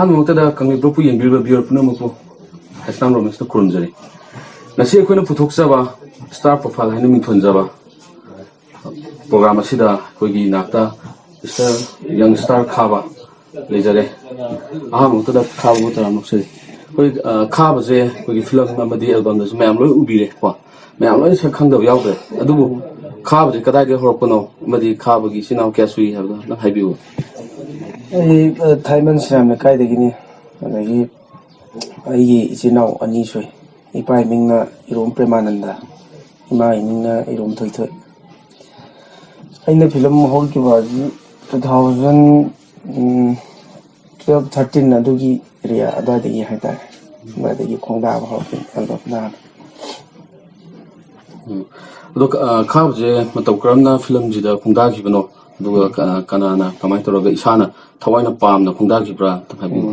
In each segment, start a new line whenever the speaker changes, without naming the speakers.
ꯑꯍꯥꯟꯕꯃꯛꯇꯗ ꯀꯪꯂꯩꯄꯥꯛꯄꯨ ꯌꯦꯡꯕꯤꯔꯤꯕ ꯚꯤꯌꯨꯋꯔ ꯄꯨꯝꯅꯃꯛꯄꯨ ꯍꯩꯁꯅꯥꯝ ꯔꯣꯃꯦꯁꯅ ꯈꯨꯔꯨꯝꯖꯔꯤ ꯉꯁꯤ ꯑꯩꯈꯣꯏꯅ ꯄꯨꯊꯣꯛꯆꯕ ꯁ꯭ꯇꯥꯔ ꯄ꯭ꯔꯣꯐꯥꯏꯜ ꯍꯥꯏꯅ ꯃꯤꯡꯊꯣꯟꯖꯕ ꯄ꯭ꯔꯣꯒ꯭ꯔꯥꯝ ꯑꯁꯤꯗ ꯑꯩꯈꯣꯏꯒꯤ ꯅꯥꯛꯇ ꯌꯪ ꯁ꯭ꯇꯥꯔ ꯈꯥꯕ ꯂꯩꯖꯔꯦ ꯑꯍꯥꯟꯕꯃꯛꯇꯗ ꯈꯥꯕꯕꯨ ꯇꯔꯥꯝꯅ ꯑꯣꯛꯆꯔꯤ ꯑꯩꯈꯣꯏ ꯈꯥꯕꯁꯦ ꯑꯩꯈꯣꯏꯒꯤ ꯐꯤꯂꯝ ꯑꯃꯗꯤ ꯑꯦꯜꯕꯝꯗꯁꯨ ꯃꯌꯥꯝ ꯂꯣꯏ ꯎꯕꯤꯔꯦꯀꯣ ꯃꯌꯥꯝ ꯂꯣꯏꯅ ꯁꯛ ꯈꯪꯗꯕ ꯌꯥꯎꯗ꯭ꯔꯦ ꯑꯗꯨꯕꯨ ꯈꯥꯕꯁꯦ ꯀꯗꯥꯏꯗꯒꯤ ꯍꯧꯔꯛꯄꯅꯣ ꯑꯃꯗꯤ ꯈꯥꯕꯒꯤ ꯏꯆꯤꯟ ꯏꯅꯥꯎ ꯀꯌꯥ ꯁꯨꯏ ꯍꯥꯏꯕꯗꯣ ꯅꯪ ꯍꯥꯏꯕꯤꯌꯨ
ꯑꯩ ꯊꯥꯏꯃꯟ ꯁꯤꯔꯥꯝ ꯂꯩꯀꯥꯏꯗꯒꯤꯅꯤ ꯑꯗꯒꯤ ꯑꯩꯒꯤ ꯏꯆꯤꯟ ꯏꯅꯥꯎ ꯑꯅꯤ ꯁꯨꯏ ꯏꯄꯥ ꯏꯃꯤꯡꯅ ꯏꯔꯣꯝ ꯄ꯭ꯔꯦꯃꯥꯅꯟꯗ ꯏꯃꯥ ꯏꯃꯤꯡꯅ ꯏꯔꯣꯝ ꯊꯣꯏꯊꯣꯏ ꯑꯩꯅ ꯐꯤꯂꯝ ꯍꯧꯈꯤꯕ ꯑꯁꯤ 2012-13 ꯑꯗꯨꯒꯤ ꯑꯦꯔꯤꯌꯥ ꯑꯗꯨꯋꯥꯏꯗꯒꯤ ꯍꯥꯏꯇꯥꯔꯦ ꯑꯗꯨꯋꯥꯏꯗꯒꯤ ꯈꯣꯡꯗꯥꯕ ꯍꯧꯔꯛꯈꯤꯕ ꯑꯦꯜꯕꯝꯗ
ꯑꯗꯣ ꯈꯥꯕꯁꯦ ꯃꯇꯧ ꯀꯔꯝꯅ ꯐꯤꯂꯝꯁꯤꯗ ꯈꯣꯡꯗꯥꯈꯤꯕꯅꯣ ꯑꯗꯨꯒ ꯀꯅꯥꯅ ꯀꯃꯥꯏꯅ ꯇꯧꯔꯒ ꯏꯁꯥꯅ ꯊꯋꯥꯏꯅ ꯄꯥꯝꯅ ꯈꯣꯡꯗꯥꯈꯤꯕ꯭ꯔꯥ ꯍꯥꯏꯕꯤꯌꯨ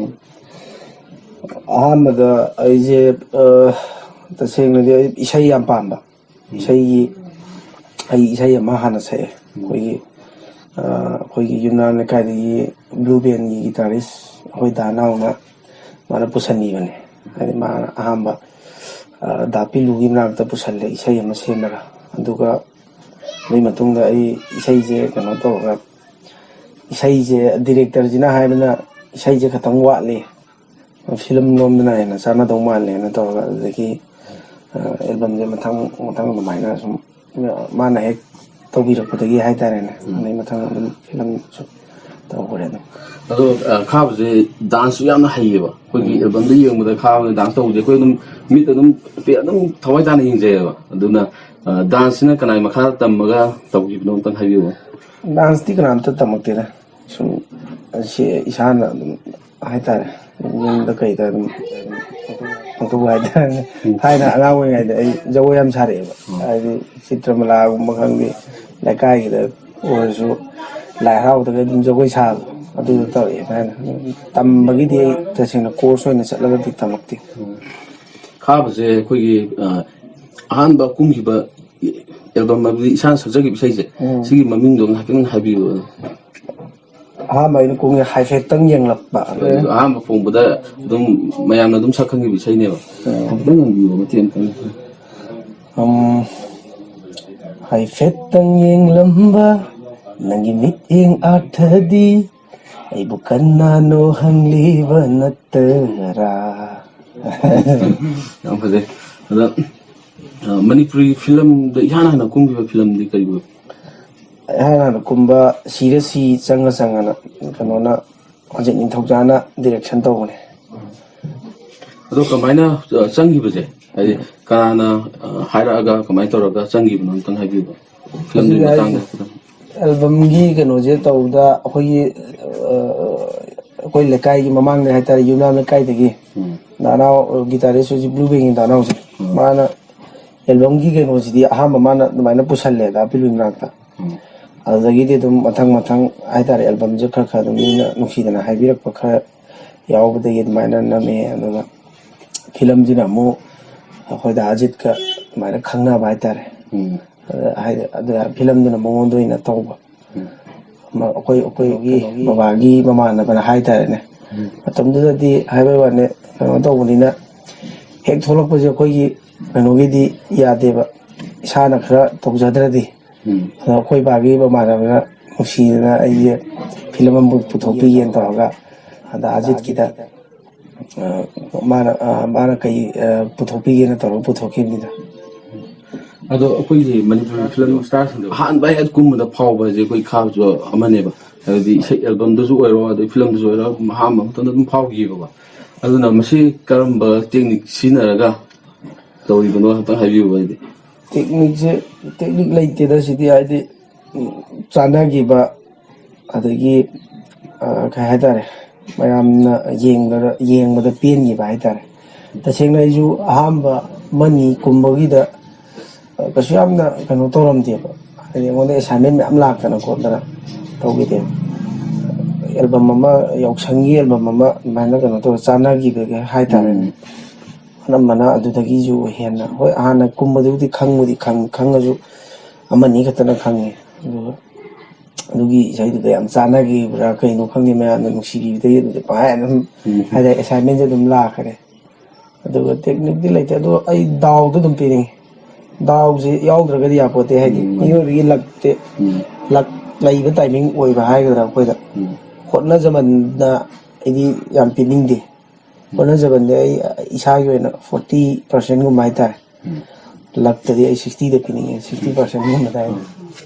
ꯑꯍꯥꯟꯕꯗ ꯑꯩꯁꯦ ꯇꯁꯦꯡꯅꯗꯤ ꯑꯩ ꯏꯁꯩ ꯌꯥꯝ ꯄꯥꯝꯕ ꯑꯩ ꯏꯁꯩ ꯑꯃ ꯍꯥꯟꯅ ꯁꯛꯑꯦ ꯑꯩꯈꯣꯏꯒꯤ ꯌꯨꯝꯅꯥꯝ ꯂꯩꯀꯥꯏꯗꯒꯤ ꯕ꯭ꯂꯨ ꯕꯦꯟꯒꯤ ꯒꯤꯇꯥꯔꯤꯁ ꯑꯩꯈꯣꯏ ꯗꯥ ꯅꯥꯎꯅ ꯃꯥꯅ ꯄꯨꯁꯟꯕꯤꯕꯅꯦ ꯍꯥꯏꯗꯤ ꯃꯥꯅ ꯑꯍꯥꯟꯕ ꯗꯥ ꯄꯤꯂꯨꯒꯤ ꯃꯅꯥꯛꯇ ꯄꯨꯁꯜꯂꯦ ꯏꯁꯩ ꯑꯃ ꯁꯦꯝꯃꯒ ꯑꯗꯨꯒ ꯑꯗꯨꯒꯤ ꯃꯇꯨꯡꯗ ꯑꯩ ꯏꯁꯩꯁꯦ ꯀꯩꯅꯣ ꯇꯧꯔꯒ ꯏꯁꯩꯁꯦ ꯗꯤꯔꯦꯛꯇꯔꯁꯤꯅ ꯍꯥꯏꯕꯅ ꯏꯁꯩꯁꯦ ꯈꯤꯇꯪ ꯋꯥꯠꯂꯤ ꯐꯤꯂꯝ ꯂꯣꯝꯗꯅ ꯍꯦꯟꯅ ꯆꯥꯟꯅꯗꯧ ꯃꯥꯜꯂꯦꯅ ꯇꯧꯔꯒ ꯑꯗꯨꯗꯒꯤ ꯑꯦꯜꯕꯝꯁꯦ ꯃꯊꯪ ꯑꯗꯨꯃꯥꯏꯅ ꯁꯨꯝ ꯃꯥꯅ ꯍꯦꯛ ꯇꯧꯕꯤꯔꯛꯄꯗꯒꯤ ꯍꯥꯏꯇꯥꯔꯦꯅꯦ ꯑꯗꯩ ꯃꯊꯪ ꯑꯗꯨꯝ ꯐꯤꯂꯝꯁꯨ ꯇꯧꯈ꯭ꯔꯦ ꯑꯗꯨꯝ
ꯑꯗꯣ ꯈꯥꯕꯁꯦ ꯗꯥꯟꯁꯁꯨ ꯌꯥꯝꯅ ꯍꯩꯌꯦꯕ ꯑꯩꯈꯣꯏꯒꯤ ꯑꯦꯜꯕꯝꯗ ꯌꯦꯡꯕꯗ ꯈꯥꯕꯅ ꯗꯥꯟꯁ ꯇꯧꯕꯁꯦ ꯑꯩꯈꯣꯏ ꯑꯗꯨꯝ ꯃꯤꯠ ꯑꯗꯨꯝ ꯊꯋꯥꯏ ꯇꯥꯅ ꯌꯦꯡꯖꯩꯌꯦꯕ ꯑꯗꯨꯅ ꯗꯥꯟꯁꯁꯤꯅ ꯀꯅꯥꯒꯤ ꯃꯈꯥꯗ ꯇꯝꯃꯒ ꯇꯧꯈꯤꯕꯅꯣ ꯑꯝꯇꯪ ꯍꯥꯏꯕꯤꯌꯨ
ꯗꯥꯟꯁꯇꯤ ꯀꯅꯥꯝꯇ ꯇꯝꯃꯛꯇꯦꯗ ꯁꯨꯝ ꯁꯤ ꯏꯁꯥꯅ ꯑꯗꯨꯝ ꯍꯥꯏꯇꯥꯔꯦ ꯌꯨꯝꯗ ꯀꯩꯗ ꯑꯗꯨꯝ ꯄꯪꯇꯧ ꯍꯥꯏꯇꯥꯔꯦ ꯊꯥꯏꯅ ꯑꯉꯥꯡ ꯑꯣꯏꯔꯤꯉꯩꯗ ꯑꯩ ꯖꯒꯣꯏ ꯌꯥꯝ ꯁꯥꯔꯛꯑꯦꯕ ꯍꯥꯏꯗꯤ ꯆꯤꯇ꯭ꯔꯃꯂꯥꯒꯨꯝꯕ ꯈꯪꯗꯦ ꯂꯩꯀꯥꯏꯒꯤꯗ ꯑꯣꯏꯔꯁꯨ ꯂꯥꯏ ꯍꯔꯥꯎꯕꯗꯒ ꯑꯗꯨꯝ ꯖꯒꯣꯏ ꯁꯥꯕ ꯑꯗꯨꯗꯣ ꯇꯧꯔꯛꯑꯦ ꯊꯥꯏꯅ ꯇꯝꯕꯒꯤꯗꯤ ꯑꯩ ꯇꯁꯦꯡꯅ ꯀꯣꯔꯁ ꯑꯣꯏꯅ ꯆꯠꯂꯒꯗꯤ ꯇꯝꯃꯛꯇꯦ
ꯈꯥꯕꯁꯦ ꯑꯩꯈꯣꯏꯒꯤ ꯑꯍꯥꯟꯕ ꯀꯨꯝꯈꯤꯕ ꯑꯦꯜꯕꯝ ꯑꯗꯨꯗꯤ ꯏꯁꯥꯅ ꯁꯛꯆꯈꯤꯕ ꯏꯁꯩꯁꯦ ꯁꯤꯒꯤ ꯃꯃꯤꯡꯗꯣ ꯉꯥꯏꯍꯥꯛꯇꯪ ꯍꯥꯏꯕꯤꯌꯨ
ꯑꯍꯥꯟꯕ ꯑꯩꯅ ꯀꯨꯝꯒꯤ ꯍꯥꯏꯐꯦꯠꯇꯪ ꯌꯦꯡꯂꯛꯄ
ꯑꯍꯥꯟꯕ ꯐꯣꯡꯕꯗ ꯑꯗꯨꯝ ꯃꯌꯥꯝꯅ ꯑꯗꯨꯝ ꯁꯛꯈꯪꯈꯤꯕ ꯏꯁꯩꯅꯦꯕ ꯍꯥꯏꯐꯦꯠꯇꯪ ꯉꯪꯕꯤꯌꯨ ꯃꯇꯦꯛ ꯑꯃꯇꯪ
ꯍꯥꯏꯐꯦꯠꯇꯪ ꯌꯦꯡꯂꯝꯕ ꯅꯪꯒꯤ ꯃꯤꯠꯌꯦꯡ ꯑꯥꯔꯊꯗꯤ ꯑꯩꯕꯨ ꯀꯟꯅꯅꯣ ꯍꯪꯂꯤꯕ ꯅꯠꯇꯔꯥ
ꯌꯥꯝ ꯐꯖꯩ ꯑꯗ ꯃꯅꯤꯄꯨꯔꯤ ꯐꯤꯂꯝꯗ ꯏꯍꯥꯟ ꯍꯥꯟꯅ ꯀꯨꯝꯈꯤꯕ ꯐꯤꯂꯝꯗꯤ ꯀꯔꯤ ꯑꯣꯏ
ꯏꯍꯥꯟ ꯍꯥꯟꯅ ꯀꯨꯝꯕ ꯁꯤꯔ ꯁꯤ ꯆꯪꯉ ꯆꯪꯉꯅ ꯀꯩꯅꯣꯅ ꯍꯧꯖꯤꯛ ꯅꯤꯡꯊꯧꯖꯥꯅ ꯗꯤꯔꯦꯛꯁꯟ ꯇꯧꯕꯅꯦ
ꯑꯗꯣ ꯀꯃꯥꯏꯅ ꯆꯪꯈꯤꯕꯁꯦ ꯍꯥꯏꯗꯤ ꯀꯅꯥꯅ ꯍꯥꯏꯔꯛꯑꯒ ꯀꯃꯥꯏꯅ ꯇꯧꯔꯒ ꯆꯪꯈꯤꯕꯅꯣ ꯑꯝꯇꯪ ꯍꯥꯏꯕꯤꯌꯨ ꯐꯤꯂꯝꯗꯨꯒꯤ ꯃꯇꯥꯡꯗ
ꯑꯦꯜꯕꯝꯒꯤ ꯀꯩꯅꯣꯁꯦ ꯇꯧꯕꯗ ꯑꯩꯈꯣꯏ ꯂꯩꯀꯥꯏꯒꯤ ꯃꯃꯥꯡꯗ ꯍꯥꯏꯇꯥꯔꯦ ꯌꯨꯝꯅꯥꯝ ꯂꯩꯀꯥꯏꯗꯒꯤ ꯗꯥꯅꯥꯎ ꯒꯤꯇꯥꯔꯤꯁ ꯍꯧꯖꯤꯛ ꯕ꯭ꯂꯨ ꯕꯦꯡꯒꯤ ꯗꯥꯅꯥꯎꯁꯦ ꯃꯥꯅ ꯑꯦꯜꯕꯝꯒꯤ ꯀꯩꯅꯣꯁꯤꯗꯤ ꯑꯍꯥꯟꯕ ꯃꯥꯅ ꯑꯗꯨꯃꯥꯏꯅ ꯄꯨꯁꯜꯂꯦ ꯗꯥ ꯄꯤꯂꯨꯒꯤ ꯃꯅꯥꯛꯇ ꯑꯗꯨꯗꯒꯤꯗꯤ ꯑꯗꯨꯝ ꯃꯊꯪ ꯍꯥꯏꯇꯥꯔꯦ ꯑꯦꯜꯕꯝꯁꯦ ꯈꯔ ꯑꯗꯨꯝ ꯃꯤꯅ ꯅꯨꯡꯁꯤꯗꯅ ꯍꯥꯏꯕꯤꯔꯛꯄ ꯈꯔ ꯌꯥꯎꯕꯗꯒꯤ ꯑꯗꯨꯃꯥꯏꯅ ꯅꯝꯃꯛꯑꯦ ꯑꯗꯨꯒ ꯐꯤꯂꯝꯁꯤꯅ ꯑꯃꯨꯛ ꯑꯩꯈꯣꯏ ꯗꯥ ꯑꯖꯤꯠꯀ ꯑꯗꯨꯃꯥꯏꯅ ꯈꯪꯅꯕ ꯍꯥꯏꯇꯥꯔꯦ ꯑꯗꯨꯗ ꯐꯤꯂꯝꯗꯨꯅ ꯃꯉꯣꯟꯗ ꯑꯣꯏꯅ ꯇꯧꯕ ꯑꯩꯈꯣꯏꯒꯤ ꯕꯕꯥꯒꯤ ꯃꯃꯥꯟꯅꯕꯅ ꯍꯥꯏꯇꯥꯔꯦꯅꯦ ꯃꯇꯝꯗꯨꯗꯗꯤ ꯍꯥꯏꯕꯩ ꯋꯥꯅꯤ ꯀꯩꯅꯣ ꯇꯧꯕꯅꯤꯅ ꯍꯦꯛ ꯊꯣꯛꯂꯛꯄꯁꯦ ꯑꯩꯈꯣꯏꯒꯤ ꯀꯩꯅꯣꯒꯤꯗꯤ ꯌꯥꯗꯦꯕ ꯏꯁꯥꯅ ꯈꯔ ꯇꯧꯖꯗ꯭ꯔꯗꯤ ꯑꯗꯣ ꯑꯩꯈꯣꯏ ꯕꯥꯒꯤ ꯃꯃꯥꯟꯅꯕꯅ ꯅꯨꯡꯁꯤꯗꯅ ꯑꯩꯁꯦ ꯐꯤꯂꯝ ꯑꯃ ꯄꯨꯊꯣꯛꯄꯤꯒꯦꯅ ꯇꯧꯔꯒ ꯑꯗ ꯑꯖꯤꯠꯀꯤꯗ ꯃꯥꯅ ꯀꯩ ꯄꯨꯊꯣꯛꯄꯤꯒꯦꯅ ꯇꯧꯔꯒ ꯄꯨꯊꯣꯛꯈꯤꯕꯅꯤꯗ
ꯑꯗꯣ ꯑꯩꯈꯣꯏꯒꯤ ꯃꯅꯤꯄꯨꯔꯤ ꯐꯤꯂꯝ ꯏꯁꯇꯥꯔꯁꯤꯡꯗꯣ ꯑꯍꯥꯟꯕ ꯍꯦꯛ ꯀꯨꯝꯕꯗ ꯐꯥꯎꯕ ꯍꯥꯏꯁꯦ ꯑꯩꯈꯣꯏ ꯈꯥꯕꯁꯨ ꯑꯃꯅꯦꯕ ꯍꯥꯏꯕꯗꯤ ꯏꯁꯩ ꯑꯦꯜꯕꯝꯗꯁꯨ ꯑꯣꯏꯔꯣ ꯑꯗꯩ ꯐꯤꯂꯝꯗꯁꯨ ꯑꯣꯏꯔꯣ ꯑꯍꯥꯟꯕ ꯃꯇꯝꯗ ꯑꯗꯨꯝ ꯐꯥꯎꯈꯤꯕꯀꯣ ꯑꯗꯨꯅ ꯃꯁꯤ ꯀꯔꯝꯕ ꯇꯦꯛꯅꯤꯛ ꯁꯤꯖꯤꯟꯅꯔꯒ ꯇꯧꯔꯤꯕꯅꯣ ꯍꯥꯏꯐꯦꯠ ꯍꯥꯏꯕꯤꯌꯨ ꯍꯥꯏꯗꯤ
ꯇꯦꯛꯅꯤꯛ ꯂꯩꯇꯦꯗ ꯁꯤꯗꯤ ꯍꯥꯏꯗꯤ ꯆꯥꯟꯅꯈꯤꯕ ꯑꯗꯒꯤ ꯀꯩ ꯍꯥꯏꯇꯥꯔꯦ ꯃꯌꯥꯝꯅ ꯌꯦꯡꯕꯗ ꯄꯦꯟꯈꯤꯕ ꯍꯥꯏꯇꯥꯔꯦ ꯇꯁꯦꯡꯅ ꯑꯩꯁꯨ ꯑꯍꯥꯟꯕ ꯃꯅꯤ ꯀꯨꯝꯕꯒꯤꯗ ꯀꯩꯁꯨ ꯌꯥꯝꯅ ꯀꯩꯅꯣ ꯇꯧꯔꯝꯗꯦꯕ ꯍꯥꯏꯗꯤ ꯑꯩꯉꯣꯟꯗ ꯑꯦꯁꯥꯏꯟꯃꯦꯟ ꯃꯌꯥꯝ ꯂꯥꯛꯇꯅ ꯈꯣꯠꯇꯅ ꯇꯧꯈꯤꯗꯦꯕ ꯑꯦꯜꯕꯝ ꯑꯃ ꯌꯥꯎꯁꯪꯒꯤ ꯑꯦꯜꯕꯝ ꯑꯃ ꯑꯗꯨꯃꯥꯏꯅ ꯀꯩꯅꯣ ꯇꯧꯔ ꯆꯥꯟꯅꯈꯤꯕꯒꯤ ꯍꯥꯏꯇꯥꯔꯦꯅꯦ ꯑꯅꯝꯕꯅ ꯑꯗꯨꯗꯒꯤꯁꯨ ꯍꯦꯟꯅ ꯍꯣꯏ ꯍꯥꯟꯅ ꯀꯨꯝꯕꯗꯨꯕꯨꯗꯤ ꯈꯪꯉꯁꯨ ꯑꯃꯅꯤ ꯈꯛꯇꯅ ꯈꯪꯉꯦ ꯑꯗꯨꯒ ꯑꯗꯨꯒꯤ ꯏꯁꯩꯗꯨꯗ ꯌꯥꯝ ꯆꯥꯟꯅꯈꯤꯕ꯭ꯔꯥ ꯀꯩꯅꯣ ꯈꯪꯗꯦ ꯃꯌꯥꯝꯅ ꯅꯨꯡꯁꯤꯕꯤꯕꯗꯒꯤ ꯑꯗꯨꯗꯤ ꯄꯪꯍꯥꯏ ꯑꯗꯨꯝ ꯍꯥꯏꯗꯤ ꯑꯦꯁꯥꯏꯟꯃꯦꯟꯁꯦ ꯑꯗꯨꯝ ꯂꯥꯛꯈ꯭ꯔꯦ ꯑꯗꯨꯒ ꯇꯦꯛꯅꯤꯛꯇꯤ ꯂꯩꯇꯦ ꯑꯗꯣ ꯑꯩ ꯗꯥꯎꯗꯣ ꯑꯗꯨꯝ ꯄꯤꯅꯤꯡꯉꯤ ꯗꯥꯎꯁꯦ ꯌꯥꯎꯗ꯭ꯔꯒꯗꯤ ꯌꯥꯄꯣꯠꯇꯦ ꯍꯥꯏꯗꯤ ꯃꯤꯑꯣꯏꯕꯒꯤ ꯂꯛꯇꯤ ꯂꯛ ꯂꯩꯕ ꯇꯥꯏꯃꯤꯡ ꯑꯣꯏꯕ ꯍꯥꯏꯒꯗ꯭ꯔꯥ ꯑꯩꯈꯣꯏꯗ ꯍꯣꯠꯅꯖꯃꯟꯗ ꯑꯩꯗꯤ ꯌꯥꯝ ꯄꯤꯅꯤꯡꯗꯦ ꯍꯣꯠꯅꯖꯃꯟꯗꯤ ꯑꯩ ꯏꯁꯥꯒꯤ ꯑꯣꯏꯅ 40%ꯒꯨꯝꯕ ꯍꯥꯏꯇꯥꯔꯦ ꯂꯛꯇꯗꯤ ꯑꯩ 60ꯗ ꯄꯤꯅꯤꯡꯉꯦ 60%ꯒꯨꯝꯕꯗ ꯍꯥꯏꯅ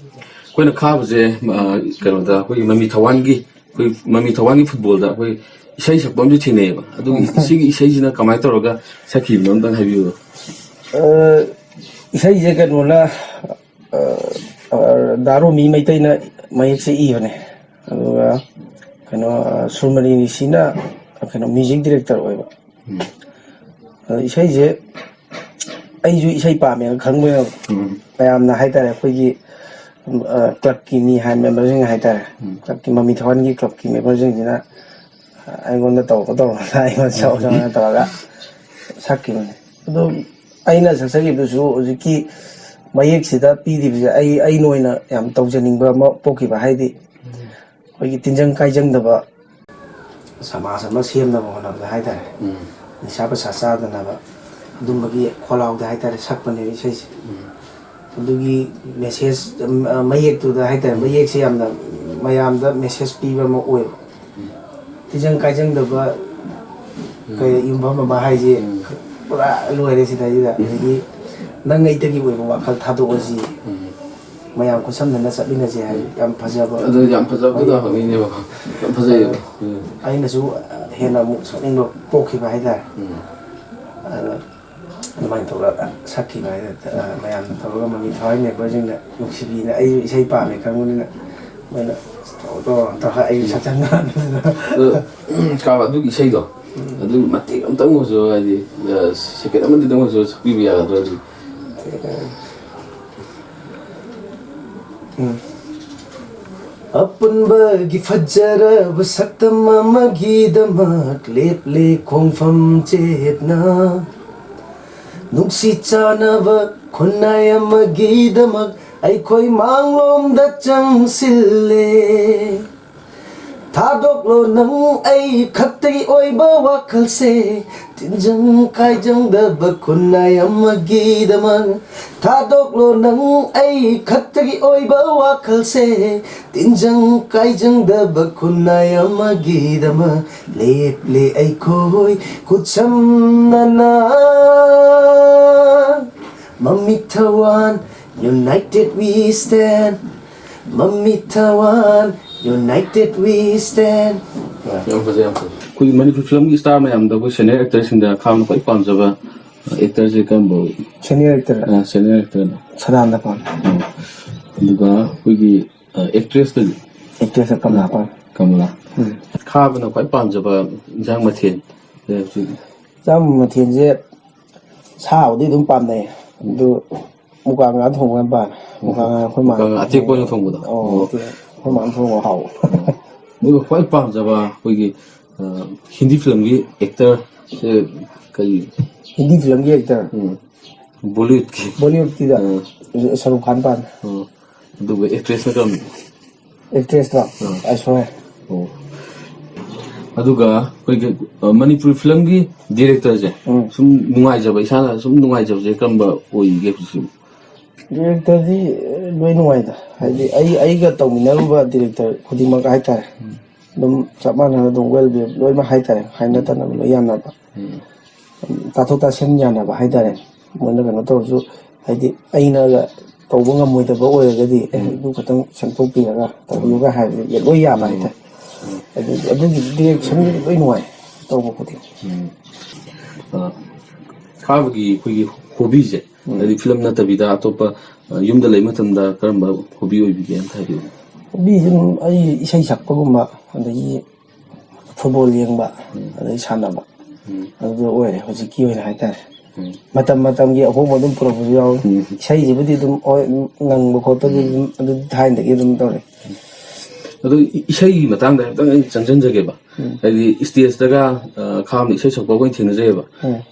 ꯑꯩꯈꯣꯏꯅ ꯈꯥꯕꯁꯦ ꯀꯩꯅꯣꯗ ꯑꯩꯈꯣꯏꯒꯤ ꯃꯃꯤ ꯊꯋꯥꯟꯒꯤ ꯑꯩꯈꯣꯏ ꯃꯃꯤ ꯊꯋꯥꯟꯒꯤ ꯐꯨꯠꯕꯣꯜꯗ ꯑꯩꯈꯣꯏ ꯏꯁꯩ ꯁꯛꯄ ꯑꯃꯁꯨ ꯊꯦꯡꯅꯩꯌꯦꯕ ꯑꯗꯨꯒꯤ ꯁꯤꯒꯤ ꯏꯁꯩꯁꯤꯅ ꯀꯃꯥꯏꯅ ꯇꯧꯔꯒ ꯁꯛꯈꯤꯕꯅꯣ ꯑꯝꯇꯪ ꯍꯥꯏꯕꯤꯌꯨ
ꯏꯁꯩꯁꯦ ꯀꯩꯅꯣꯅ ꯗꯥꯔꯣꯃꯤ ꯃꯩꯇꯩꯅ ꯃꯌꯦꯛꯁꯦ ꯏꯕꯅꯦ ꯑꯗꯨꯒ ꯀꯩꯅꯣ ꯁꯨꯔꯃꯅꯤ ꯅꯤꯁꯤꯅ ꯀꯩꯅꯣ ꯃ꯭ꯌꯨꯖꯤꯛ ꯗꯤꯔꯦꯛꯇꯔ ꯑꯣꯏꯕ ꯏꯁꯩꯁꯦ ꯑꯩꯁꯨ ꯏꯁꯩ ꯄꯥꯝꯃꯦꯅ ꯈꯪꯕ ꯃꯌꯥꯝꯅ ꯍꯥꯏꯇꯥꯔꯦ ꯑꯩꯈꯣꯏꯒꯤ ꯀ꯭ꯂꯕꯀꯤ ꯃꯤ ꯃꯦꯝꯕꯔꯁꯤꯡ ꯍꯥꯏꯇꯥꯔꯦ ꯀ꯭ꯂꯕꯀꯤ ꯃꯃꯤ ꯊꯋꯥꯟꯒꯤ ꯀ꯭ꯂꯕꯀꯤ ꯃꯦꯝꯕꯔꯁꯤꯡꯁꯤꯅ ꯑꯩꯉꯣꯟꯗ ꯇꯧꯔꯒ ꯑꯩꯉꯣꯟꯗ ꯁꯛꯑꯣ ꯇꯧꯔꯒ ꯁꯛꯈꯤꯕꯅꯦ ꯑꯗꯣ ꯑꯩꯅ ꯁꯛꯆꯈꯤꯕꯗꯨꯁꯨ ꯍꯧꯖꯤꯛꯀꯤ ꯃꯌꯦꯛꯁꯤꯗ ꯄꯤꯔꯤꯕꯁꯦ ꯑꯩꯅ ꯑꯣꯏꯅ ꯌꯥꯝ ꯇꯧꯖꯅꯤꯡꯕ ꯑꯃ ꯄꯣꯛꯈꯤꯕ ꯍꯥꯏꯗꯤ ꯑꯩꯈꯣꯏꯒꯤ ꯇꯤꯟꯖꯪ ꯀꯥꯏꯖꯪꯗꯕ ꯁꯃꯥꯖ ꯑꯃ ꯁꯦꯝꯅꯕ ꯍꯣꯠꯅꯕꯗ ꯍꯥꯏꯇꯥꯔꯦ ꯅꯤꯁꯥ ꯄꯁꯥ ꯆꯥꯗꯅꯕ ꯑꯗꯨꯝꯕꯒꯤ ꯈꯣꯜꯂꯥꯎꯗ ꯍꯥꯏꯇꯥꯔꯦ ꯁꯛꯄꯅꯦꯕ ꯏꯁꯩꯁꯦ ꯑꯗꯨꯒꯤ ꯃꯦꯁꯦꯖ ꯃꯌꯦꯛꯇꯨꯗ ꯍꯥꯏꯇꯥꯔꯦ ꯃꯌꯦꯛꯁꯦ ꯌꯥꯝꯅ ꯃꯌꯥꯝꯗ ꯃꯦꯁꯦꯖ ꯄꯤꯕ ꯑꯃ ꯑꯣꯏꯕ ꯇꯤꯟꯖꯪ ꯀꯥꯏꯖꯪꯗꯕ ꯀꯩ ꯌꯨꯝꯐꯝ ꯑꯃ ꯍꯥꯏꯁꯦ ꯄꯨꯔꯥ ꯂꯣꯏꯔꯦ ꯁꯤꯗꯩꯁꯤꯗ ꯑꯗꯒꯤ ꯅꯪ ꯑꯩꯇꯒꯤ ꯑꯣꯏꯕ ꯋꯥꯈꯜ ꯊꯥꯗꯣꯛꯑꯁꯤ ꯃꯌꯥꯝ ꯈꯨꯠꯁꯝꯅꯅ ꯆꯠꯃꯤꯟꯅꯁꯦ ꯍꯥꯏ ꯌꯥꯝ ꯐꯖꯕ
ꯑꯗꯨ ꯌꯥꯝ ꯐꯖꯕꯗꯣ ꯍꯪꯉꯤꯅꯦꯕ ꯌꯥꯝ ꯐꯖꯩꯌꯦꯕ
ꯑꯩꯅꯁꯨ ꯍꯦꯟꯅ ꯑꯃꯨꯛ ꯁꯛꯅꯤꯡꯕ ꯄꯣꯛꯈꯤꯕ ꯍꯥꯏꯇꯥꯔꯦ ꯑꯗ ꯑꯗꯨꯃꯥꯏꯅ ꯇꯧꯔꯒ ꯁꯛꯈꯤꯕ ꯍꯥꯏꯇꯥꯔꯦ ꯃꯌꯥꯝꯅ ꯇꯧꯔꯒ ꯃꯃꯤ ꯊꯋꯥꯏ ꯃꯦꯝꯕꯔꯁꯤꯡꯅ ꯅꯨꯡꯁꯤꯕꯤꯅ ꯑꯩꯁꯨ ꯏꯁꯩ ꯄꯥꯝꯃꯦ ꯈꯪꯕꯅꯤꯅ ꯃꯣꯏꯅ ꯇꯧꯔꯒ ꯑꯩꯁꯨ ꯁꯛꯆꯟꯕ
ꯀꯥꯕ ꯑꯗꯨꯒꯤ ꯏꯁꯩꯗꯣ ꯑꯗꯨ ꯃꯇꯦꯛ ꯑꯃꯇꯪ ꯑꯣꯏꯔꯁꯨ ꯍꯥꯏꯗꯤ ꯁꯦꯀꯦꯟ ꯑꯃꯗꯪ ꯑꯣꯏꯔꯁꯨ ꯁꯛꯄꯤꯕ ꯌꯥꯒꯗ꯭ꯔꯥ ꯑꯗꯨ
ꯑꯄꯨꯟꯕꯒꯤ ꯐꯖꯔꯕ ꯁꯛꯇꯝ ꯑꯃꯒꯤꯗꯃꯛ ꯂꯦꯞꯂꯦ ꯈꯣꯡꯐꯝ ꯆꯦꯠꯅ ꯅꯨꯡꯁꯤ ꯆꯥꯟꯅꯕ ꯈꯨꯟꯅꯥꯏ ꯑꯃꯒꯤꯗꯃꯛ ꯑꯩꯈꯣꯏ ꯃꯥꯡꯂꯣꯝꯗ ꯆꯪꯁꯤꯜꯂꯦ ꯊꯥꯗꯣꯛꯂꯣ ꯅꯪ ꯑꯩ ꯈꯛꯇꯒꯤ ꯑꯣꯏꯕ ꯋꯥꯈꯜꯁꯦ ꯇꯤꯟꯖꯪ ꯀꯥꯏꯖꯪꯗꯕ ꯈꯨꯟꯅꯥꯏ ꯑꯃꯒꯤꯗꯃꯛ ꯊꯥꯗꯣꯛꯂꯣ ꯅꯪ ꯑꯩ ꯈꯛꯇꯒꯤ ꯑꯣꯏꯕ ꯋꯥꯈꯜꯁꯦ ꯇꯤꯟꯖꯪ ꯀꯥꯏꯖꯪꯗꯕ ꯈꯨꯟꯅꯥꯏ ꯑꯃꯒꯤꯗꯃꯛ ꯂꯦꯞꯂꯦ ꯑꯩꯈꯣꯏ ꯈꯨꯠꯁꯝꯅꯅ ꯃꯃꯤ ꯊꯋꯥꯟ United we stand ꯃꯃꯤ ꯊꯋꯥꯟ United we stand
ꯌꯥꯝ ꯐꯖꯩ ꯌꯥꯝ ꯐꯖꯩ ꯑꯩꯈꯣꯏꯒꯤ ꯃꯅꯤꯄꯨꯔ ꯐꯤꯂꯝꯒꯤ ꯁ꯭ꯇꯥꯔ ꯃꯌꯥꯝꯗ ꯑꯩꯈꯣꯏ ꯁꯦꯅꯤꯌꯔ ꯑꯦꯛꯇꯔꯁꯤꯡꯗ ꯈꯥꯝꯅ ꯈ꯭ꯋꯥꯏ ꯄꯥꯝꯖꯕ ꯑꯦꯛꯇꯔꯁꯦ ꯀꯔꯝꯕ
ꯁꯦꯅꯤꯌꯔ ꯑꯦꯛꯇꯔꯅ ꯁꯗꯥꯅꯟꯗ ꯄꯥꯝꯃꯤ
ꯑꯗꯨꯒ ꯑꯩꯈꯣꯏꯒꯤ ꯑꯦꯛꯇ꯭ꯔꯦꯁꯇꯗꯤ
ꯑꯦꯛꯇ꯭ꯔꯦꯁꯇ ꯀꯃꯂꯥ ꯄꯥꯝꯃꯤ
ꯀꯃꯂꯥ ꯈꯥꯕꯅ ꯈ꯭ꯋꯥꯏ ꯄꯥꯝꯖꯕ ꯏꯟꯖꯥꯡ ꯃꯊꯦꯜ
ꯆꯥꯝ ꯃꯊꯦꯜꯁꯦ ꯁꯥꯕꯨꯗꯤ ꯑꯗꯨꯝ ꯄꯥꯝꯅꯩ ꯑꯗꯨ ꯃꯨꯒꯥ ꯉꯥ ꯊꯣꯡꯕ ꯌꯥꯝ ꯄꯥꯝꯃꯦ ꯃꯨꯒꯥ ꯉꯥ ꯑꯩꯈꯣꯏ ꯃꯥꯅ
ꯑꯇꯦꯛꯄ ꯑꯣꯏꯅ ꯊꯣꯡꯕꯗꯣ
ꯑꯩꯈꯣꯏ ꯃꯥꯅ ꯊꯣꯡꯕ ꯍꯥꯎꯕ
ꯑꯗꯨꯒ ꯈ꯭ꯋꯥꯏ ꯄꯥꯝꯖꯕ ꯑꯩꯈꯣꯏꯒꯤ ꯍꯤꯟꯗꯤ ꯐꯤꯂꯝꯒꯤ ꯑꯦꯛꯇꯔꯁꯦ ꯀꯔꯤ
ꯍꯤꯟꯗꯤ ꯐꯤꯂꯝꯒꯤ ꯑꯦꯛꯇꯔ ꯕꯣꯂꯤꯋꯨꯗꯀꯤꯗ ꯁꯔꯨꯛ ꯈꯥꯟ ꯄꯥꯝꯃꯦ
ꯑꯗꯨꯒ ꯑꯦꯛꯇ꯭ꯔꯦꯁꯅ ꯀꯔꯝꯕ
ꯑꯦꯛꯇ꯭ꯔꯦꯁꯇꯣ ꯑꯥꯏꯁꯣꯔꯤꯌꯥ
ꯑꯗꯨꯒ ꯑꯩꯈꯣꯏꯒꯤ ꯃꯅꯤꯄꯨꯔꯤ ꯐꯤꯂꯝꯒꯤ ꯗꯤꯔꯦꯛꯇꯔꯁꯦ ꯁꯨꯝ ꯅꯨꯡꯉꯥꯏꯖꯕ ꯏꯁꯥꯅ ꯁꯨꯝ ꯅꯨꯡꯉꯥꯏꯖꯕꯁꯦ ꯀꯔꯝꯕ ꯑꯣꯏꯒꯦ ꯍꯧꯖꯤꯛ
ꯗꯤꯔꯦꯛꯇꯔꯗꯤ ꯂꯣꯏ ꯅꯨꯡꯉꯥꯏꯗ ꯍꯥꯏꯗꯤ ꯑꯩꯒ ꯇꯧꯃꯤꯟꯅꯔꯨꯕ ꯗꯤꯔꯦꯛꯇꯔ ꯈꯨꯗꯤꯡꯃꯛ ꯍꯥꯏꯇꯥꯔꯦ ꯑꯗꯨꯝ ꯆꯞ ꯃꯥꯟꯅꯅ ꯑꯗꯨꯝ ꯋꯦꯜ ꯕꯤꯍꯦꯞ ꯂꯣꯏꯅꯃꯛ ꯍꯥꯏꯇꯥꯔꯦ ꯍꯥꯏꯅ ꯇꯥꯟꯅꯕ ꯂꯣꯏ ꯌꯥꯅꯕ ꯇꯥꯊꯣꯛ ꯇꯥꯁꯤꯟ ꯌꯥꯅꯕ ꯍꯥꯏꯇꯥꯔꯦ ꯃꯣꯏꯅ ꯀꯩꯅꯣ ꯇꯧꯔꯁꯨ ꯍꯥꯏꯗꯤ ꯑꯩꯅꯒ ꯇꯧꯕ ꯉꯝꯃꯣꯏꯗꯕ ꯑꯣꯏꯔꯒꯗꯤ ꯑꯗꯨ ꯈꯛꯇꯪ ꯁꯦꯝꯗꯣꯛꯄꯤꯔꯒ ꯇꯧꯕꯤꯌꯨꯒ ꯍꯥꯏꯕꯗꯤ ꯂꯣꯏ ꯌꯥꯕ ꯍꯥꯏꯇꯥꯔꯦ ꯑꯗꯨꯒꯤ ꯗꯤꯔꯦꯛꯁꯟꯒꯤꯗꯤ ꯂꯣꯏ ꯅꯨꯡꯉꯥꯏ ꯇꯧꯕ ꯈꯨꯗꯤꯡ
ꯈꯥꯕꯒꯤ ꯑꯩꯈꯣꯏꯒꯤ ꯍꯣꯕꯤꯁꯦ ꯍꯥꯏꯗꯤ ꯐꯤꯂꯝ ꯅꯠꯇꯕꯤꯗ ꯑꯇꯣꯞꯄ ꯌꯨꯝꯗ ꯂꯩꯕ ꯃꯇꯝꯗ ꯀꯔꯝꯕ ꯍꯣꯕꯤ ꯑꯣꯏꯕꯤꯒꯦ ꯑꯝꯇ ꯍꯥꯏꯕꯤꯌꯨ
ꯍꯣꯕꯤꯁꯦ ꯑꯗꯨꯝ ꯑꯩ ꯏꯁꯩ ꯁꯛꯄꯒꯨꯝꯕ ꯑꯗꯒꯤ ꯐꯨꯠꯕꯣꯜ ꯌꯦꯡꯕ ꯑꯗꯒꯤ ꯁꯥꯟꯅꯕ ꯑꯗꯨꯗ ꯑꯣꯏꯔꯦ ꯍꯧꯖꯤꯛꯀꯤ ꯑꯣꯏꯅ ꯍꯥꯏꯇꯥꯔꯦ ꯃꯇꯝ ꯃꯇꯝꯒꯤ ꯑꯍꯣꯡꯕ ꯑꯗꯨꯝ ꯄꯨꯔꯛꯄꯁꯨ ꯌꯥꯎꯏ ꯏꯁꯩꯁꯤꯕꯨꯗꯤ ꯑꯗꯨꯝ ꯍꯣꯏ ꯉꯪꯕ ꯈꯣꯠꯄꯗꯤ ꯑꯗꯨꯝ ꯑꯗꯨ ꯊꯥꯏꯅꯗꯒꯤ ꯑꯗꯨꯝ ꯇꯧꯔꯦ
ꯑꯗꯣ ꯏꯁꯩꯒꯤ ꯃꯇꯥꯡꯗ ꯈꯤꯇꯪ ꯑꯩ ꯆꯪꯁꯤꯟꯖꯒꯦꯕ ꯍꯥꯏꯗꯤ ꯁ꯭ꯇꯦꯖꯇꯒ ꯈꯥꯕꯅ ꯏꯁꯩ ꯁꯛꯄ ꯑꯩꯈꯣꯏꯅ ꯊꯦꯡꯅꯖꯩꯑꯕ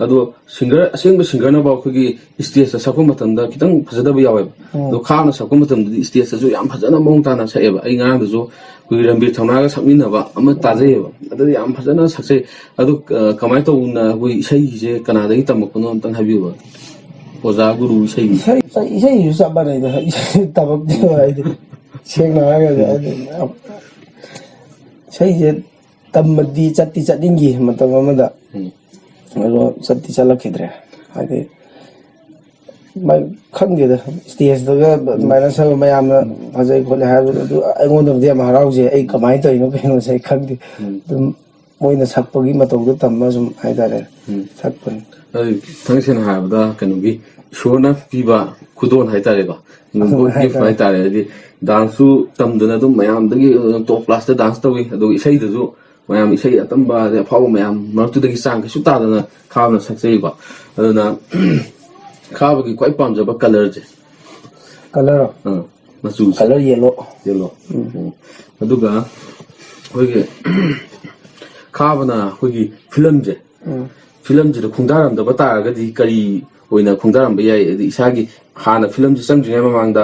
ꯑꯗꯣ ꯁꯤꯡꯒꯔ ꯑꯁꯦꯡꯕ ꯁꯤꯡꯒꯔꯅꯐꯥꯎ ꯑꯩꯈꯣꯏꯒꯤ ꯁ꯭ꯇꯦꯖꯇ ꯁꯛꯄ ꯃꯇꯝꯗ ꯈꯤꯇꯪ ꯐꯖꯗꯕ ꯌꯥꯎꯋꯦꯕ ꯑꯗꯣ ꯈꯥꯕꯅ ꯁꯛꯄ ꯃꯇꯝꯗꯗꯤ ꯁ꯭ꯇꯦꯖꯇꯁꯨ ꯌꯥꯝ ꯐꯖꯅ ꯃꯑꯣꯡ ꯇꯥꯅ ꯁꯛꯑꯦꯕ ꯑꯩ ꯉꯔꯥꯡꯗꯁꯨ ꯑꯩꯈꯣꯏꯒꯤ ꯔꯟꯕꯤꯔ ꯊꯧꯅꯥꯒ ꯁꯛꯃꯤꯟꯅꯕ ꯑꯃ ꯇꯥꯖꯩꯌꯦꯕ ꯑꯗꯨꯗꯤ ꯌꯥꯝ ꯐꯖꯅ ꯁꯛꯆꯩ ꯑꯗꯣ ꯀꯃꯥꯏꯅ ꯇꯧꯅ ꯑꯩꯈꯣꯏ ꯏꯁꯩꯁꯦ ꯀꯅꯥꯗꯒꯤ ꯇꯝꯃꯛꯄꯅꯣ ꯑꯝꯇꯪ ꯍꯥꯏꯕꯤꯌꯨꯕ ꯑꯣꯖꯥ ꯒꯨꯔु ꯏꯁꯩꯒꯤ
이세 잡아내다 이세 따박대와 아이들 생각하게 이세 땀마디 짰디 짰딘기 맞다 마마다 그리고 짰디 잘라키드래 하게 막 큰게다 스테이지다가 마이너스 마야ꯝ나 바자이 콜레 하고도 아이고도 데 마라우제 에이 가마이 떠이노 베노세 큰게 좀 모이나 삭박이 맞다고 담마 좀 하이다래 삭번
당신 하보다 그놈이 ꯏꯁꯣꯔꯅ ꯄꯤꯕ ꯈꯨꯗꯣꯜ ꯍꯥꯏꯇꯥꯔꯦꯀꯣ ꯒꯣꯗ ꯒꯤꯐ ꯍꯥꯏꯇꯥꯔꯦ ꯍꯥꯏꯗꯤ ꯗꯥꯟꯁꯁꯨ ꯇꯝꯗꯅ ꯑꯗꯨꯝ ꯃꯌꯥꯝꯗꯒꯤ ꯇꯣꯞ ꯀ꯭ꯂꯥꯁꯇ ꯗꯥꯟꯁ ꯇꯧꯏ ꯑꯗꯨꯒ ꯏꯁꯩꯗꯁꯨ ꯃꯌꯥꯝ ꯏꯁꯩ ꯑꯇꯝꯕ ꯑꯗꯩ ꯑꯐꯥꯎꯕ ꯃꯌꯥꯝ ꯃꯔꯛꯇꯨꯗꯒꯤ ꯆꯥꯡ ꯀꯩꯁꯨ ꯇꯥꯗꯅ ꯈꯥꯕꯅ ꯁꯛꯆꯩꯀꯣ ꯑꯗꯨꯅ ꯈꯥꯕꯒꯤ ꯈ꯭ꯋꯥꯏ ꯄꯥꯝꯖꯕ ꯀꯂꯔꯁꯦ
ꯀꯂꯔ
ꯃꯆꯨꯁꯦ
ꯀꯂꯔ ꯌꯦꯜꯂꯣ
ꯑꯗꯨꯒ ꯑꯩꯈꯣꯏꯒꯤ ꯈꯥꯕꯅ ꯑꯩꯈꯣꯏꯒꯤ ꯐꯤꯂꯝꯁꯦ ꯐꯤꯂꯝꯁꯤꯗ ꯈꯣꯡꯗꯥꯔꯝꯗꯕ ꯇꯥꯔꯒꯗꯤ ꯀꯔꯤ ꯑꯣꯏꯅ ꯈꯣꯡꯗꯥꯔꯝꯕ ꯌꯥꯏ ꯑꯗꯩ ꯏꯁꯥꯒꯤ ꯍꯥꯟꯅ ꯐꯤꯂꯝꯁꯤ ꯆꯪꯗ꯭ꯔꯤꯉꯩ ꯃꯃꯥꯡꯗ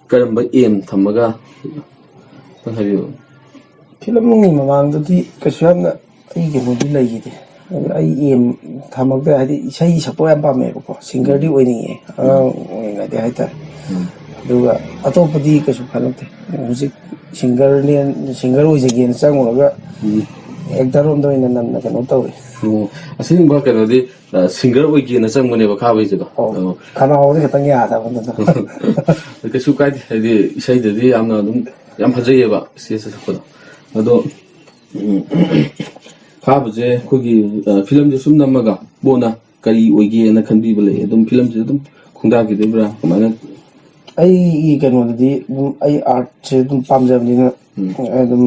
ꯀꯔꯝꯕ ꯑꯦꯝ ꯊꯝꯃꯒ ꯍꯥꯏꯕꯤꯌꯨ
ꯐꯤꯂꯝꯒꯤ ꯃꯃꯥꯡꯗꯗꯤ ꯀꯩꯁꯨ ꯌꯥꯝꯅ ꯑꯩ ꯀꯩꯅꯣꯗꯤ ꯂꯩꯈꯤꯗꯦ ꯑꯩ ꯑꯦꯝ ꯊꯝꯃꯛꯇꯦ ꯍꯥꯏꯗꯤ ꯏꯁꯩ ꯁꯛꯄ ꯌꯥꯝ ꯄꯥꯝꯃꯦꯕꯀꯣ ꯁꯤꯡꯒꯔꯗꯤ ꯑꯣꯏꯅꯤꯡꯉꯦ ꯑꯉꯥꯡ ꯑꯣꯏꯔꯤꯉꯩꯗ ꯍꯥꯏꯇꯥꯔꯦ ꯑꯗꯨꯒ ꯑꯇꯣꯞꯄꯗꯤ ꯀꯩꯁꯨ ꯈꯜꯂꯛꯇꯦ ꯍꯧꯖꯤꯛ ꯁꯤꯡꯒꯔ ꯑꯣꯏꯖꯒꯦꯅ ꯆꯪꯉꯨꯔꯒ ꯑꯦꯛꯇꯔꯔꯣꯝꯗ ꯑꯣꯏꯅ ꯅꯝꯅ ꯀꯩꯅꯣ ꯇꯧꯋꯤ
ꯑꯁꯤꯒꯨꯝꯕ ꯀꯩꯅꯣꯗꯤ ꯁꯤꯡꯒꯔ ꯑꯣꯏꯒꯦꯅ ꯆꯪꯕꯅꯦꯕ ꯈꯥꯕꯩꯁꯤꯀꯣ
ꯈꯅꯥꯎꯁꯦ ꯈꯤꯇꯪ ꯌꯥꯗꯕꯗꯨꯗ
ꯀꯩꯁꯨ ꯀꯥꯏꯗꯦ ꯍꯥꯏꯗꯤ ꯏꯁꯩꯗꯗꯤ ꯌꯥꯝꯅ ꯑꯗꯨꯝ ꯌꯥꯝ ꯐꯖꯩꯌꯦꯕ ꯏꯁꯇꯦꯖꯇ ꯁꯛꯄꯗꯣ ꯑꯗꯣ ꯈꯥꯕꯁꯦ ꯑꯩꯈꯣꯏꯒꯤ ꯐꯤꯂꯝꯁꯦ ꯁꯨꯝ ꯅꯝꯃꯒ ꯀꯣꯟꯅ ꯀꯔꯤ ꯑꯣꯏꯒꯦꯅ ꯈꯟꯕꯤꯕ ꯂꯩ ꯑꯗꯨꯝ ꯐꯤꯂꯝꯁꯤꯗ ꯑꯗꯨꯝ ꯈꯣꯡꯗꯥꯈꯤꯗꯣꯏꯕ꯭ꯔꯥ ꯀꯃꯥꯏꯅ
ꯑꯩꯒꯤ ꯀꯩꯅꯣꯗꯗꯤ ꯑꯗꯨꯝ ꯑꯩ ꯑꯥꯔꯠꯁꯦ ꯑꯗꯨꯝ ꯄꯥꯝꯖꯕꯅꯤꯅ ꯑꯗꯨꯝ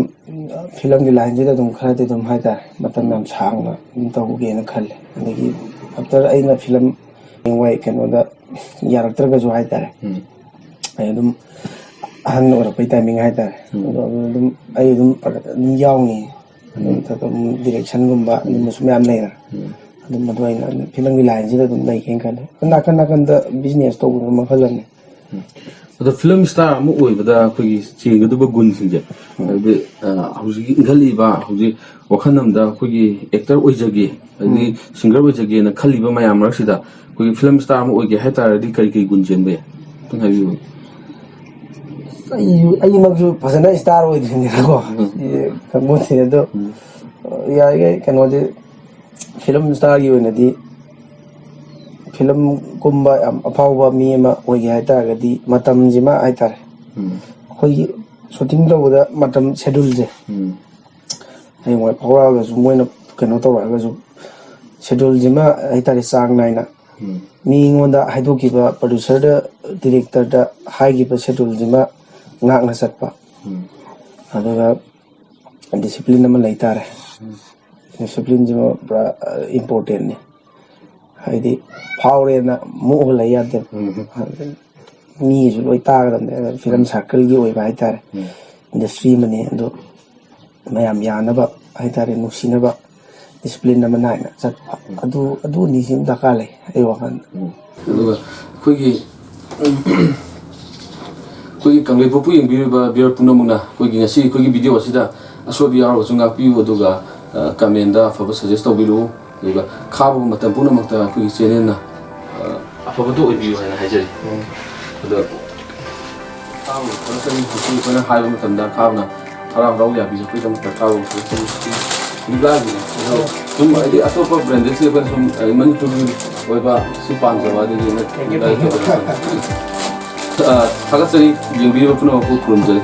ꯐꯤꯂꯝꯒꯤ ꯂꯥꯏꯟꯁꯤꯗ ꯑꯗꯨꯝ ꯈꯔꯗꯤ ꯑꯗꯨꯝ ꯍꯥꯏꯇꯥꯔꯦ ꯃꯇꯝ ꯌꯥꯝ ꯁꯥꯡꯅ ꯑꯗꯨꯝ ꯇꯧꯒꯦꯅ ꯈꯜꯂꯦ ꯑꯗꯒꯤ ꯑꯐꯇꯔ ꯑꯩꯅ ꯐꯤꯂꯝ ꯌꯦꯡꯋꯥꯏ ꯀꯩꯅꯣꯗ ꯌꯥꯔꯛꯇ꯭ꯔꯒꯁꯨ ꯍꯥꯏꯇꯥꯔꯦ ꯑꯩ ꯑꯗꯨꯝ ꯑꯍꯟ ꯑꯣꯏꯔꯛꯄꯩ ꯇꯥꯏꯃꯤꯡ ꯍꯥꯏꯇꯥꯔꯦ ꯑꯗꯣ ꯑꯗꯨꯝ ꯑꯩ ꯑꯗꯨꯝ ꯌꯥꯎꯅꯤ ꯑꯗꯨꯝ ꯗꯤꯔꯦꯛꯁꯟꯒꯨꯝꯕ ꯑꯗꯨꯝꯕꯁꯨ ꯃꯌꯥꯝ ꯂꯩꯔꯦ ꯑꯗꯨꯝ ꯑꯗꯨ ꯑꯩꯅ ꯐꯤꯂꯝꯒꯤ ꯂꯥꯏꯟꯁꯤꯗ ꯑꯗꯨꯝ ꯂꯩꯒꯦꯅ ꯈꯜꯂꯦ ꯅꯥꯀꯟ ꯅꯥꯀꯟꯗ ꯕꯤꯖꯤꯅꯦꯁ ꯇꯧꯕ ꯃꯈꯜ ꯑꯃꯅꯤ
ꯑꯗꯣ ꯐꯤꯂꯝ ꯁ꯭ꯇꯥꯔ ꯑꯃ ꯑꯣꯏꯕꯗ ꯑꯩꯈꯣꯏꯒꯤ ꯆꯦꯟꯒꯗꯕ ꯒꯨꯟꯁꯤꯡꯁꯦ ꯍꯥꯏꯕꯗꯤ ꯍꯧꯖꯤꯛꯀꯤ ꯏꯟꯈꯠꯂꯛꯏꯕ ꯍꯧꯖꯤꯛ ꯋꯥꯈꯜ ꯑꯃꯗ ꯑꯩꯈꯣꯏꯒꯤ ꯑꯦꯛꯇꯔ ꯑꯣꯏꯖꯒꯦ ꯑꯗꯒꯤ ꯁꯤꯡꯒꯔ ꯑꯣꯏꯖꯒꯦꯅ ꯈꯜꯂꯤꯕ ꯃꯌꯥꯝ ꯃꯔꯛꯁꯤꯗ ꯑꯩꯈꯣꯏꯒꯤ ꯐꯤꯂꯝ ꯁ꯭ꯇꯥꯔ ꯑꯃ ꯑꯣꯏꯒꯦ ꯍꯥꯏꯇꯥꯔꯗꯤ ꯀꯔꯤ ꯀꯔꯤ ꯒꯨꯟ ꯆꯦꯟꯕ ꯌꯥꯏ ꯑꯝꯇꯪ ꯍꯥꯏꯕꯤꯌꯨ
ꯑꯩꯃꯛꯁꯨ ꯐꯖꯅ ꯏꯁꯇꯥꯔ ꯑꯣꯏꯗ꯭ꯔꯤꯅꯤꯅꯀꯣ ꯈꯪꯕꯣꯠꯇꯦ ꯑꯗꯣ ꯌꯥꯔꯤꯈꯩ ꯀꯩꯅꯣꯗꯤ ꯐꯤꯂꯝ ꯁ꯭ꯇꯥꯔꯒꯤ ꯑꯣꯏꯅꯗꯤ ꯐꯤꯂꯝꯒꯨꯝꯕ ꯌꯥꯝ ꯑꯐꯥꯎꯕ ꯃꯤ ꯑꯃ ꯑꯣꯏꯒꯦ ꯍꯥꯏꯇꯥꯔꯒꯗꯤ ꯃꯇꯝꯁꯤꯃ ꯍꯥꯏꯇꯥꯔꯦ ꯑꯩꯈꯣꯏꯒꯤ ꯁꯨꯇꯤꯡ ꯇꯧꯕꯗ ꯃꯇꯝ ꯁꯦꯗꯨꯜꯁꯦ ꯍꯌꯦꯡꯋꯥꯏ ꯐꯥꯎꯔꯛꯑꯒꯁꯨ ꯃꯣꯏꯅ ꯀꯩꯅꯣ ꯇꯧꯔꯛꯑꯒꯁꯨ ꯁꯦꯗꯨꯜꯁꯤꯃ ꯍꯥꯏꯇꯥꯔꯦ ꯆꯥꯡ ꯅꯥꯏꯅ ꯃꯤꯉꯣꯟꯗ ꯍꯥꯏꯗꯣꯛꯈꯤꯕ ꯄ꯭ꯔꯣꯗ꯭ꯌꯨꯁꯔꯗ ꯗꯤꯔꯦꯛꯇꯔꯗ ꯍꯥꯏꯈꯤꯕ ꯁꯦꯗꯨꯜꯁꯤꯃ ꯉꯥꯛꯅ ꯆꯠꯄ ꯑꯗꯨꯒ ꯗꯤꯁꯤꯄ꯭ꯂꯤꯟ ꯑꯃ ꯂꯩꯇꯥꯔꯦ ꯗꯤꯁꯤꯄ꯭ꯂꯤꯟꯁꯤꯃ ꯄꯨꯔꯥ ꯏꯝꯄꯣꯔꯇꯦꯟꯅꯤ ꯍꯥꯏꯗꯤ ꯐꯥꯎꯔꯦꯅ ꯃꯨꯛꯑꯒ ꯂꯩ ꯌꯥꯗꯦꯕ ꯃꯤꯁꯨ ꯂꯣꯏ ꯇꯥꯒꯗꯕꯅꯦ ꯐꯤꯂꯝ ꯁꯥꯔꯀꯜꯒꯤ ꯑꯣꯏꯕ ꯍꯥꯏꯇꯥꯔꯦ ꯏꯟꯗꯁꯇ꯭ꯔꯤ ꯑꯃꯅꯤ ꯑꯗꯣ ꯃꯌꯥꯝ ꯌꯥꯅꯕ ꯍꯥꯏꯇꯥꯔꯦ ꯅꯨꯡꯁꯤꯅꯕ ꯗꯤꯁꯤꯄ꯭ꯂꯤꯟ ꯑꯃ ꯅꯥꯏꯅ ꯆꯠꯄ ꯑꯗꯨ ꯑꯅꯤꯁꯤ ꯗꯔꯀꯥꯔ ꯂꯩ ꯑꯩ ꯋꯥꯈꯜꯗ
ꯑꯗꯨꯒ ꯑꯩꯈꯣꯏꯒꯤ ꯀꯪꯂꯩꯄꯥꯛꯄꯨ ꯌꯦꯡꯕꯤꯔꯤꯕ ꯚꯤꯌꯔ ꯄꯨꯝꯅꯃꯛꯅ ꯑꯩꯈꯣꯏꯒꯤ ꯉꯁꯤ ꯑꯩꯈꯣꯏꯒꯤ ꯚꯤꯗꯤꯑꯣ ꯑꯁꯤꯗ ꯑꯁꯣꯏꯕ ꯌꯥꯎꯔꯒꯁꯨ ꯉꯥꯛꯄꯤꯌꯨ ꯑꯗꯨꯒ ꯀꯃꯦꯟꯗ ꯑꯐꯕ ꯁꯖꯦꯁ ꯇꯧꯕꯤꯔꯛꯎ ꯑꯗꯨꯒ ꯈꯥꯕ ꯃꯇꯝ ꯄꯨꯝꯅꯃꯛꯇ ꯑꯩꯈꯣꯏꯒꯤ ꯆꯦꯅꯦꯜꯅ ꯑꯐꯕꯗꯣ ꯑꯣꯏꯕꯤꯌꯨ ꯍꯥꯏꯅ ꯍꯥꯏꯖꯔꯤ ꯑꯗꯣ ꯈꯥꯕ ꯈꯔꯇꯅꯤ ꯑꯩꯈꯣꯏꯅ ꯍꯥꯏꯕ ꯃꯇꯝꯗ ꯈꯥꯕꯅ ꯍꯔꯥꯎ ꯍꯔꯥꯎ ꯌꯥꯕꯤꯔꯛꯄꯒꯤꯗꯃꯛꯇ ꯈꯥꯕ ꯂꯤꯛꯂꯥꯒꯤꯅꯤ ꯑꯗꯣ ꯁꯨꯝ ꯍꯥꯏꯗꯤ ꯑꯇꯣꯞꯄ ꯕ꯭ꯔꯦꯟꯗꯦꯗꯁꯤ ꯑꯩꯈꯣꯏꯅ ꯁꯨꯝ ꯃꯅꯤꯄꯨꯔꯒꯤ ꯑꯣꯏꯕ ꯁꯤ ꯄꯥꯝꯖꯕ ꯑꯗꯒꯤ ꯊꯥꯒꯠꯆꯔꯤ ꯌꯦꯡꯕꯤꯔꯤꯕ ꯄꯨꯝꯅꯃꯛꯄꯨ ꯈꯨꯔꯨꯝꯖꯔꯤ